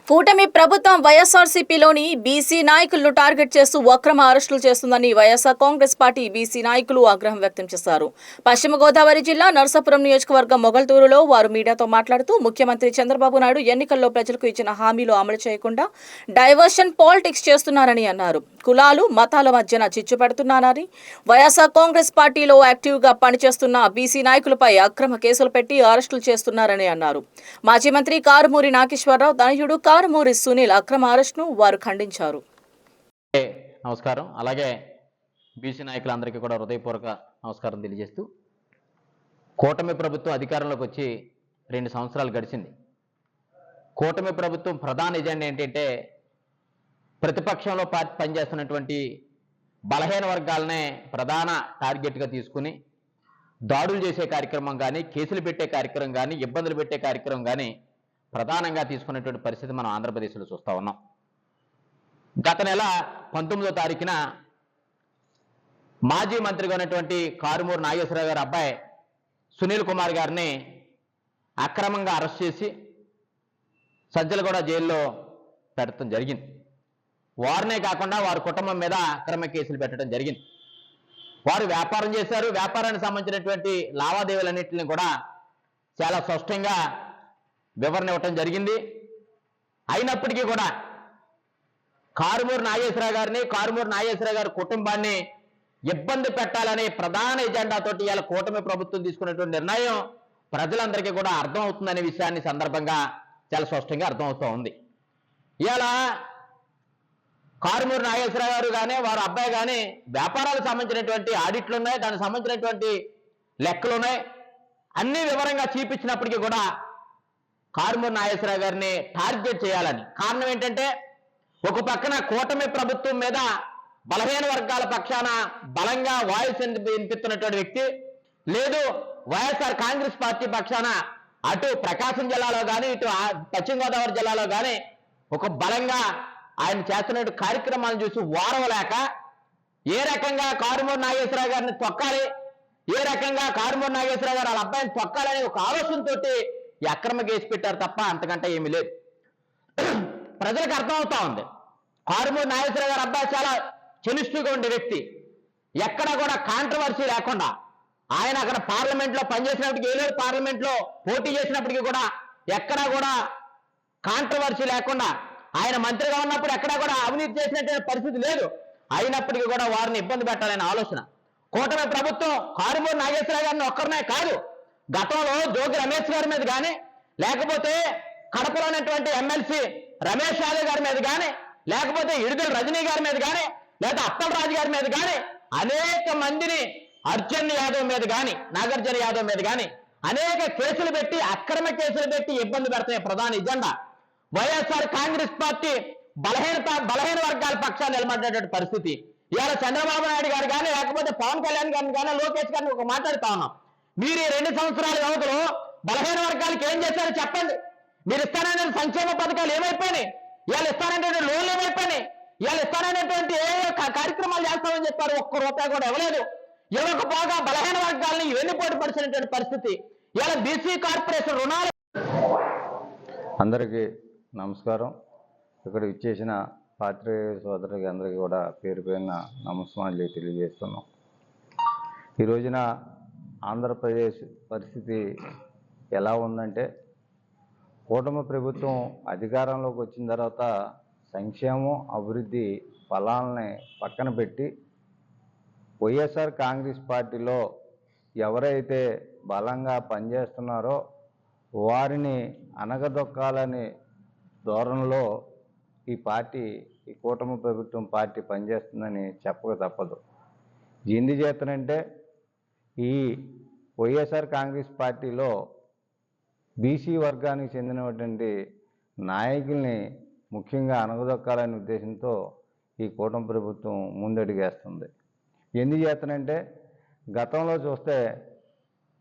కూటమి ప్రభుత్వం వైఎస్ఆర్సీపీలోని బీసీ నాయకులను టార్గెట్ చేస్తూ అక్రమ అరెస్టులు చేస్తుందని వైఎస్ఆర్ కాంగ్రెస్ పార్టీ బీసీ నాయకులు ఆగ్రహం వ్యక్తం చేశారు. పశ్చిమ గోదావరి జిల్లా నరసాపురం నియోజకవర్గం మొగల్తూరులో వారు మీడియాతో మాట్లాడుతూ ముఖ్యమంత్రి చంద్రబాబు నాయుడు ఎన్నికల్లో ప్రజలకు ఇచ్చిన హామీలు అమలు చేయకుండా డైవర్షన్ పాలిటిక్స్ చేస్తున్నారని అన్నారు. కులాలు మతాల మధ్యన చిచ్చు పెడుతున్నారని, వైఎస్ఆర్ కాంగ్రెస్ పార్టీలో యాక్టివ్గా పనిచేస్తున్న బీసీ నాయకులపై అక్రమ కేసులు పెట్టి అరెస్టులు చేస్తున్నారని అన్నారు. మాజీ మంత్రి కారుమూరి నాగేశ్వరరావు తనయుడు కారుమూరి సునీల్ అక్రమ అరెస్ట్ను వారు ఖండించారు. నమస్కారం. అలాగే బీసీ నాయకులందరికీ కూడా హృదయపూర్వక నమస్కారం తెలియజేస్తూ, కూటమి ప్రభుత్వం అధికారంలోకి వచ్చి 2 సంవత్సరాలు గడిచింది. కూటమి ప్రభుత్వం ప్రధాన ఎజెండా ఏంటంటే ప్రతిపక్షంలో పనిచేస్తున్నటువంటి బలహీన వర్గాలనే ప్రధాన టార్గెట్గా తీసుకుని దాడులు చేసే కార్యక్రమం కానీ, కేసులు పెట్టే కార్యక్రమం కానీ, ఇబ్బందులు పెట్టే కార్యక్రమం కానీ ప్రధానంగా తీసుకునేటువంటి పరిస్థితి మనం ఆంధ్రప్రదేశ్లో చూస్తూ ఉన్నాం. గత నెల 19వ తారీఖున మాజీ మంత్రిగా ఉన్నటువంటి కారుమూరి నాగేశ్వరరావు గారి అబ్బాయి సునీల్ కుమార్ గారిని అక్రమంగా అరెస్ట్ చేసి సజ్జలగూడ జైల్లో పెట్టడం జరిగింది. వారినే కాకుండా వారి కుటుంబం మీద అక్రమ కేసులు పెట్టడం జరిగింది. వారు వ్యాపారం చేశారు. వ్యాపారానికి సంబంధించినటువంటి లావాదేవీలన్నింటినీ కూడా చాలా స్పష్టంగా వివరణ ఇవ్వటం జరిగింది. అయినప్పటికీ కూడా కారుమూరి నాగేశ్వరరావు గారిని, కారుమూరి నాగేశ్వరరావు గారి కుటుంబాన్ని ఇబ్బంది పెట్టాలనే ప్రధాన ఎజెండాతోటి ఇవాళ కూటమి ప్రభుత్వం తీసుకున్నటువంటి నిర్ణయం ప్రజలందరికీ కూడా అర్థమవుతుందనే విషయాన్ని సందర్భంగా చాలా స్పష్టంగా అర్థమవుతూ ఉంది. ఇవాళ కారుమూరి నాగేశ్వరరావు గారు కానీ వారి అబ్బాయి కానీ వ్యాపారాలకు సంబంధించినటువంటి ఆడిట్లు ఉన్నాయి, దానికి సంబంధించినటువంటి లెక్కలు ఉన్నాయి, అన్ని వివరంగా చూపించినప్పటికీ కూడా కారుమూరి నాగేశ్వరరావు గారిని టార్గెట్ చేయాలని కారణం ఏంటంటే, ఒక పక్కన కూటమి ప్రభుత్వం మీద బలహీన వర్గాల పక్షాన బలంగా వాయిస్ వినిపిస్తున్నటువంటి వ్యక్తి, లేదు వైఎస్ఆర్ కాంగ్రెస్ పార్టీ పక్షాన అటు ప్రకాశం జిల్లాలో కానీ ఇటు పశ్చిమ గోదావరి జిల్లాలో కానీ ఒక బలంగా ఆయన చేస్తున్న కార్యక్రమాలను చూసి ఓరవలేక ఏ రకంగా కారుమూరి నాగేశ్వరరావు గారిని తొక్కాలి, ఏ రకంగా కారుమూరి నాగేశ్వరరావు గారు వాళ్ళ అబ్బాయిని తొక్కాలనే ఒక ఆలోచనతోటి ఈ అక్రమ కేసు పెట్టారు తప్ప అంతకంటే ఏమీ లేదు. ప్రజలకు అర్థమవుతా ఉంది, కారుమూరి నాగేశ్వరరావు గారి అబ్బాయి చాలా చెనిష్ఠుగా ఉండే వ్యక్తి, ఎక్కడ కూడా కాంట్రవర్సీ లేకుండా ఆయన అక్కడ పార్లమెంట్లో పనిచేసినప్పటికీ, ఏలూరు పార్లమెంట్లో పోటీ చేసినప్పటికీ కూడా ఎక్కడా కూడా కాంట్రవర్సీ లేకుండా, ఆయన మంత్రిగా ఉన్నప్పుడు ఎక్కడా కూడా అవినీతి చేసినటువంటి పరిస్థితి లేదు. అయినప్పటికీ కూడా వారిని ఇబ్బంది పెట్టాలనే ఆలోచన కూటమి ప్రభుత్వం కారుమూరి నాగేశ్వరరావు గారిని ఒక్కరినే కాదు, గతంలో జోగి రమేష్ గారి మీద కానీ, లేకపోతే కడపలో ఉన్నటువంటి ఎమ్మెల్సీ రమేష్ యాదవ్ గారి మీద కానీ, లేకపోతే ఇడుదల రజనీ గారి మీద కానీ, లేదా అప్పలరాజు గారి మీద కానీ అనేక మందిని, అర్జున్ యాదవ్ మీద కానీ, నాగార్జున యాదవ్ మీద కానీ అనేక కేసులు పెట్టి, అక్రమ కేసులు పెట్టి ఇబ్బంది పెడతాయి ప్రధాన ఎజెండా. వైఎస్ఆర్ కాంగ్రెస్ పార్టీ బలహీన వర్గాల పక్షాన్ని నిలబడేటువంటి పరిస్థితి. ఇవాళ చంద్రబాబు నాయుడు గారు కానీ, లేకపోతే పవన్ కళ్యాణ్ గారిని కానీ, లోకేష్ గారిని ఒక మాట్లాడుతా ఉన్నాం. మీరు ఈ 2 సంవత్సరాల వ్యవధిలో బలహీన వర్గాలకు ఏం చేశారో చెప్పండి. మీరు ఇస్తాననే సంక్షేమ పథకాలు ఏమైపోయినాయి, ఇవాళ ఇస్తానంటే లోన్లు ఏమైపోయినాయి, ఇవాళ ఇస్తాననేటువంటి ఏ కార్యక్రమాలు చేస్తామని చెప్పారు, ఒక్క రూపాయి కూడా ఇవ్వలేదు. ఇవ్వకపోగా బలహీన వర్గాలను వెన్నుపోటు పరిచినటువంటి పరిస్థితి. ఇవాళ బీసీ కార్పొరేషన్ రుణాలు. అందరికీ నమస్కారం. ఇక్కడ ఇచ్చేసిన పాత్రికేయ సోదరులకి అందరికీ కూడా పేరు పేరున నమస్కారాలు తెలియజేస్తున్నాం. ఈ రోజున ఆంధ్రప్రదేశ్ పరిస్థితి ఎలా ఉందంటే, కూటమి ప్రభుత్వం అధికారంలోకి వచ్చిన తర్వాత సంక్షేమం, అభివృద్ధి ఫలాలని పక్కన పెట్టి వైఎస్ఆర్ కాంగ్రెస్ పార్టీలో ఎవరైతే బలంగా పనిచేస్తున్నారో వారిని అణగదొక్కాలని ధోరణిలో ఈ కూటమి ప్రభుత్వం పార్టీ పనిచేస్తుందని చెప్పక తప్పదు. ఎందుచేతనంటే, ఈ వైఎస్ఆర్ కాంగ్రెస్ పార్టీలో బీసీ వర్గానికి చెందినటువంటి నాయకుల్ని ముఖ్యంగా అణగదొక్కాలనే ఉద్దేశంతో ఈ కూటమి ప్రభుత్వం ముందడుగేస్తుంది. ఎందుచేతనంటే, గతంలో చూస్తే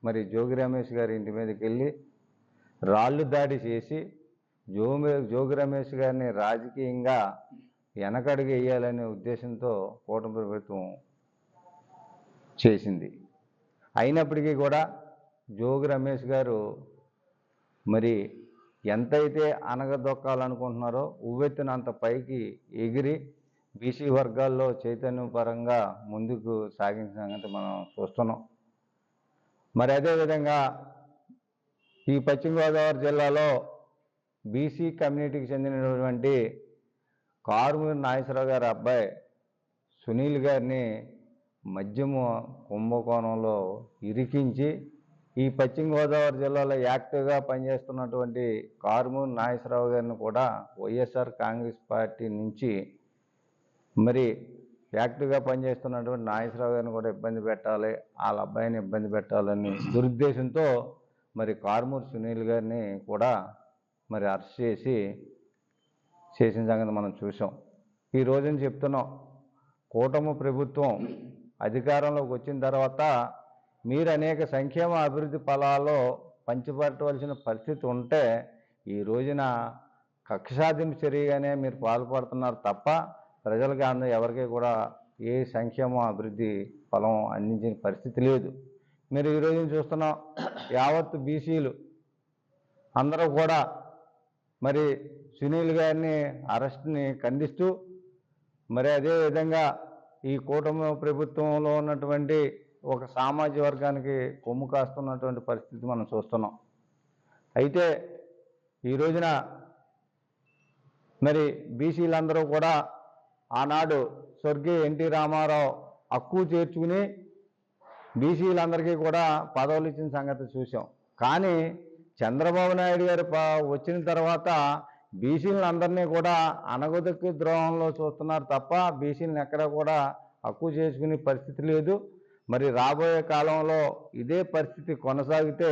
మరి జోగి రమేష్ గారి ఇంటి మీదకి వెళ్ళి రాళ్ళు దాడి చేసి జోగి రమేష్ గారిని రాజకీయంగా వెనకడుగు వేయాలనే ఉద్దేశంతో కూటమి ప్రభుత్వం చేసింది. అయినప్పటికీ కూడా జోగి రమేష్ గారు మరి ఎంతైతే అనగదొక్కాలనుకుంటున్నారో ఉవ్వెత్తునంత పైకి ఎగిరి బీసీ వర్గాల్లో చైతన్యపరంగా ముందుకు సాగించిన సంగతి మనం చూస్తున్నాం. మరి అదేవిధంగా ఈ పశ్చిమ గోదావరి జిల్లాలో బీసీ కమ్యూనిటీకి చెందినటువంటి కారుమూరి నాగేశ్వరరావు గారి అబ్బాయి సునీల్ గారిని మద్యము కుంభకోణంలో ఇరికించి ఈ పశ్చిమ గోదావరి జిల్లాలో యాక్టివ్గా పనిచేస్తున్నటువంటి కారుమూరి నాగేశ్వరరావు గారిని కూడా వైఎస్ఆర్ కాంగ్రెస్ పార్టీ నుంచి మరి యాక్టివ్గా పనిచేస్తున్నటువంటి నాగేశ్వరరావు గారిని కూడా ఇబ్బంది పెట్టాలి, వాళ్ళ అబ్బాయిని ఇబ్బంది పెట్టాలని దురుద్దేశంతో మరి కారుమూరి సునీల్ గారిని కూడా మరి అరెస్ట్ చేసిన సంగతి మనం చూసాం. ఈ రోజున చెప్తున్నాం, కూటమి ప్రభుత్వం అధికారంలోకి వచ్చిన తర్వాత మీరు అనేక సంక్షేమ అభివృద్ధి ఫలాల్లో పంచిపెట్టవలసిన పరిస్థితి ఉంటే ఈ రోజున కక్షసాధింపు చర్యగానే మీరు పాల్పడుతున్నారు తప్ప ప్రజలకు ఎవరికి కూడా ఏ సంక్షేమ అభివృద్ధి ఫలం అందించిన పరిస్థితి లేదు. మీరు ఈ రోజున చూస్తున్నాం, యావత్ బీసీలు అందరూ కూడా మరి సునీల్ గారిని అరెస్ట్ని ఖండిస్తూ మరి అదేవిధంగా ఈ కూటమి ప్రభుత్వంలో ఉన్నటువంటి ఒక సామాజిక వర్గానికి కొమ్ము కాస్తున్నటువంటి పరిస్థితి మనం చూస్తున్నాం. అయితే ఈ రోజున మరి బీసీలందరూ కూడా ఆనాడు స్వర్గీయ ఎన్టీ రామారావు హక్కు చేర్చుకుని బీసీలందరికీ కూడా పదవులు ఇచ్చిన సంగతి చూసాం. కానీ చంద్రబాబు నాయుడు గారు వచ్చిన తర్వాత బీసీలందరినీ కూడా అనగదొక్కి ద్రోహంలో చూస్తున్నారు తప్ప బీసీలను ఎక్కడ కూడా హక్కు చేసుకునే పరిస్థితి లేదు. మరి రాబోయే కాలంలో ఇదే పరిస్థితి కొనసాగితే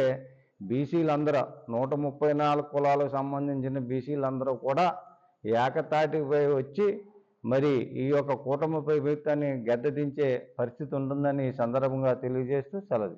బీసీలందరూ 134 కులాలకు సంబంధించిన బీసీలందరూ కూడా ఏకతాటిపై వచ్చి మరి ఈ యొక్క కూటమి ప్రభుత్వాన్ని గద్దెదించే పరిస్థితి ఉంటుందని ఈ సందర్భంగా తెలియజేస్తూ సెలవు.